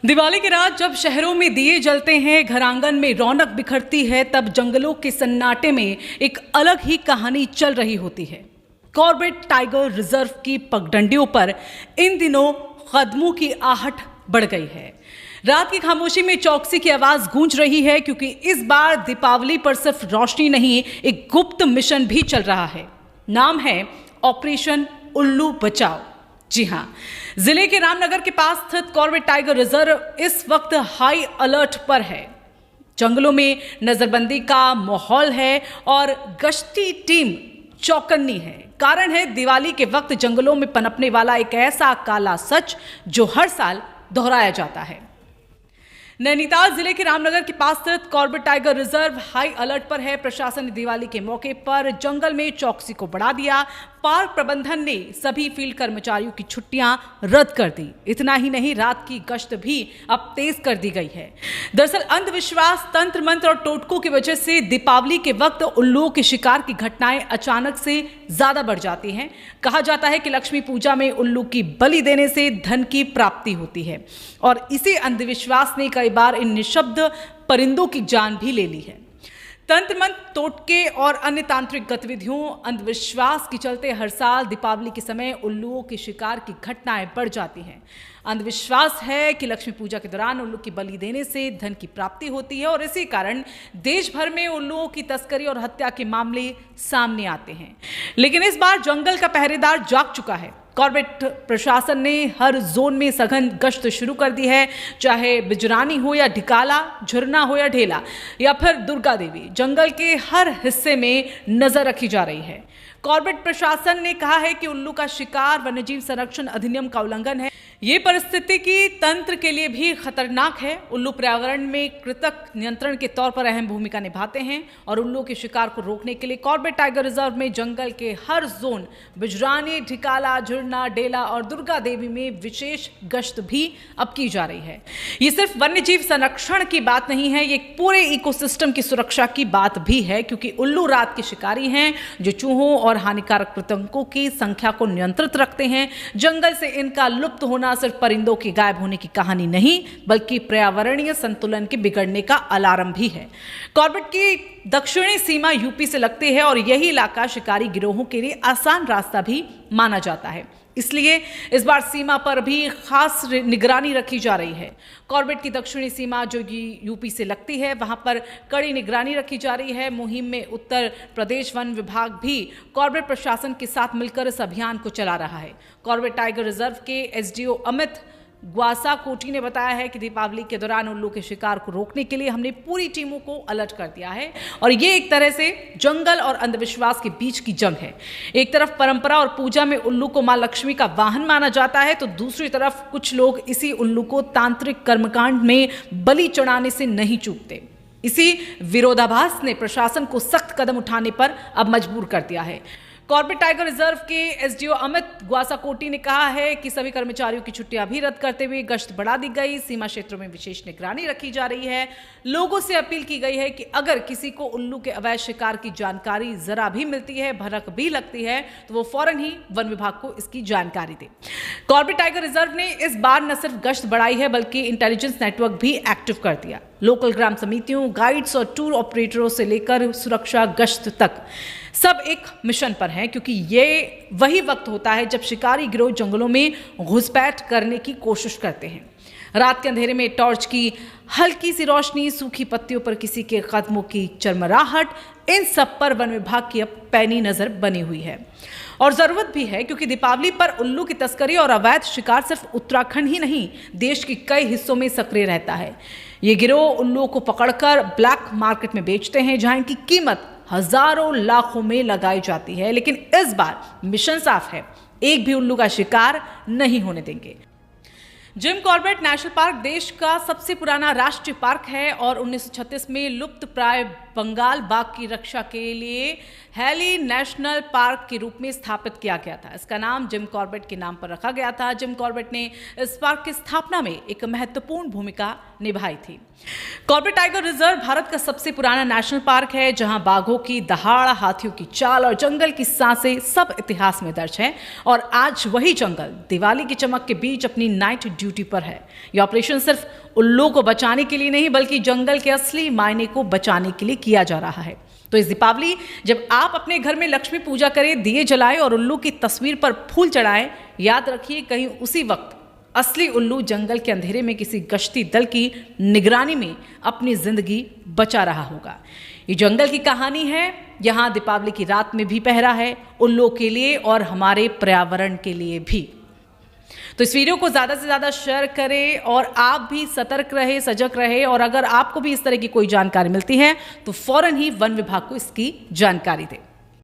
दिवाली की रात जब शहरों में दिए जलते हैं, घर आंगन में रौनक बिखरती है, तब जंगलों के सन्नाटे में एक अलग ही कहानी चल रही होती है। कॉर्बेट टाइगर रिजर्व की पगडंडियों पर इन दिनों कदमों की आहट बढ़ गई है। रात की खामोशी में चौकसी की आवाज गूंज रही है, क्योंकि इस बार दीपावली पर सिर्फ रोशनी नहीं, एक गुप्त मिशन भी चल रहा है। नाम है ऑपरेशन उल्लू बचाओ। जी हां, जिले के रामनगर के पास स्थित कॉर्बेट टाइगर रिजर्व इस वक्त हाई अलर्ट पर है। जंगलों में नजरबंदी का माहौल है और गश्ती टीम चौकन्नी है। कारण है दिवाली के वक्त जंगलों में पनपने वाला एक ऐसा काला सच जो हर साल दोहराया जाता है। नैनीताल जिले के रामनगर के पास स्थित Corbett tiger reserve high alert पर है। प्रशासन ने दिवाली के मौके पर जंगल में चौकसी को बढ़ा दिया। पार्क प्रबंधन ने सभी फील्ड कर्मचारियों की छुट्टियां रद्द कर दी। इतना ही नहीं, रात की गश्त भी अब तेज कर दी गई है। दरअसल अंधविश्वास, तंत्र मंत्र और टोटकों की वजह से दीपावली के वक्त उल्लुओं के शिकार की घटनाएं अचानक से ज्यादा बढ़ जाती हैं। कहा जाता है कि लक्ष्मी पूजा में उल्लू की बलि देने से धन की प्राप्ति होती है, और इसी अंधविश्वास ने कई बार इन निशब्द परिंदों की जान भी ले ली है। तंत्र मंत्र, टोटके और अन्य तांत्रिक गतिविधियों, अंधविश्वास के चलते हर साल दीपावली के समय उल्लुओं के शिकार की घटनाएं बढ़ जाती हैं। अंधविश्वास है कि लक्ष्मी पूजा के दौरान उल्लू की बलि देने से धन की प्राप्ति होती है, और इसी कारण देश भर में उल्लुओं की तस्करी और हत्या के मामले सामने आते हैं। लेकिन इस बार जंगल का पहरेदार जाग चुका है। कॉर्बेट प्रशासन ने हर जोन में सघन गश्त शुरू कर दी है। चाहे बिजरानी हो या ढिकाला, झुरना हो या ढेला या फिर दुर्गा देवी, जंगल के हर हिस्से में नजर रखी जा रही है। कॉर्बेट प्रशासन ने कहा है कि उल्लू का शिकार वन्यजीव संरक्षण अधिनियम का उल्लंघन है। ये परिस्थितिकी तंत्र के लिए भी खतरनाक है। उल्लू पर्यावरण में कृतक नियंत्रण के तौर पर अहम भूमिका निभाते हैं, और उल्लू के शिकार को रोकने के लिए कॉर्बेट टाइगर रिजर्व में जंगल के हर जोन, बिजरानी, ढिकाला, झुरना, डेला और दुर्गा देवी में विशेष गश्त भी अब की जा रही है। ये सिर्फ वन्यजीव संरक्षण की बात नहीं है, ये पूरे इकोसिस्टम की सुरक्षा की बात भी है, क्योंकि उल्लू रात के शिकारी हैं जो चूहों और हानिकारक पतंगों की संख्या को नियंत्रित रखते हैं। जंगल से इनका लुप्त होना सिर्फ परिंदों के गायब होने की कहानी नहीं, बल्कि पर्यावरणीय संतुलन के बिगड़ने का अलार्म भी है। कॉर्बेट की दक्षिणी सीमा यूपी से लगती है, और यही इलाका शिकारी गिरोहों के लिए आसान रास्ता भी माना जाता है। इसलिए इस बार सीमा पर भी खास निगरानी रखी जा रही है। कॉर्बेट की दक्षिणी सीमा जो यूपी से लगती है, वहां पर कड़ी निगरानी रखी जा रही है। मुहिम में उत्तर प्रदेश वन विभाग भी कॉर्बेट प्रशासन के साथ मिलकर इस अभियान को चला रहा है। कॉर्बेट टाइगर रिजर्व के एसडीओ अमित ग्वासा कोटी ने बताया है कि दीपावली के दौरान उल्लू के शिकार को रोकने के लिए हमने पूरी टीमों को अलर्ट कर दिया है, और ये एक तरह से जंगल और अंधविश्वास के बीच की जंग है। एक तरफ परंपरा और पूजा में उल्लू को मां लक्ष्मी का वाहन माना जाता है, तो दूसरी तरफ कुछ लोग इसी उल्लू को तांत्रिक कर्मकांड में बलि चढ़ाने से नहीं चूकते। इसी विरोधाभास ने प्रशासन को सख्त कदम उठाने पर अब मजबूर कर दिया है। कॉर्बेट टाइगर रिजर्व के एसडीओ अमित ग्वासा कोटी ने कहा है कि सभी कर्मचारियों की छुट्टियां भी रद्द करते हुए गश्त बढ़ा दी गई। सीमा क्षेत्रों में विशेष निगरानी रखी जा रही है। लोगों से अपील की गई है कि अगर किसी को उल्लू के अवैध शिकार की जानकारी जरा भी मिलती है, भनक भी लगती है, तो वो फौरन ही वन विभाग को इसकी जानकारी दे। कॉर्बेट टाइगर रिजर्व ने इस बार न सिर्फ गश्त बढ़ाई है, बल्कि इंटेलिजेंस नेटवर्क भी एक्टिव कर दिया। लोकल ग्राम समितियों, गाइड्स और टूर ऑपरेटरों से लेकर सुरक्षा गश्त तक सब एक मिशन पर हैं, क्योंकि ये वही वक्त होता है जब शिकारी गिरोह जंगलों में घुसपैठ करने की कोशिश करते हैं। रात के अंधेरे में टॉर्च की हल्की सी रोशनी, सूखी पत्तियों पर किसी के कदमों की चरमराहट, इन सब पर वन विभाग की अब पैनी नजर बनी हुई है। और जरूरत भी है, क्योंकि दीपावली पर उल्लू की तस्करी और अवैध शिकार सिर्फ उत्तराखंड ही नहीं, देश के कई हिस्सों में सक्रिय रहता है। ये गिरोह उल्लुओं को पकड़कर ब्लैक मार्केट में बेचते हैं, जहां इनकी कीमत हजारों लाखों में लगाई जाती है। लेकिन इस बार मिशन साफ है, एक भी उल्लू का शिकार नहीं होने देंगे। जिम कॉर्बेट नेशनल पार्क देश का सबसे पुराना राष्ट्रीय पार्क है, और 1936 में लुप्त प्राय बंगाल बाघ की रक्षा के लिए हैली नेशनल पार्क के रूप में स्थापित किया गया था। इसका नाम जिम कॉर्बेट के नाम पर रखा गया था। जिम कॉर्बेट ने इस पार्क की स्थापना में एक महत्वपूर्ण भूमिका निभाई थी। कॉर्बेट टाइगर रिजर्व भारत का सबसे पुराना नेशनल पार्क है, जहां बाघों की दहाड़, हाथियों की चाल और जंगल की सांसें सब इतिहास में दर्ज है। और आज वही जंगल दिवाली की चमक के बीच अपनी नाइट ड्यूटी पर है। यह ऑपरेशन सिर्फ उल्लू को बचाने के लिए नहीं बल्कि जंगल के असली मायने को बचाने के लिए किया जा रहा है। तो इस दीपावली जब आप अपने घर में लक्ष्मी पूजा करें, दिए जलाएं और उल्लू की तस्वीर पर फूल चढ़ाएं, याद रखिए कहीं उसी वक्त असली उल्लू जंगल के अंधेरे में किसी गश्ती दल की निगरानी में अपनी जिंदगी बचा रहा होगा। ये जंगल की कहानी है। यहाँ दीपावली की रात में भी पहरा है उल्लू के लिए और हमारे पर्यावरण के लिए भी। तो इस वीडियो को ज़्यादा से ज़्यादा शेयर करें और आप भी सतर्क रहे, सजग रहे। और अगर आपको भी इस तरह की कोई जानकारी मिलती है तो फौरन ही वन विभाग को इसकी जानकारी दें।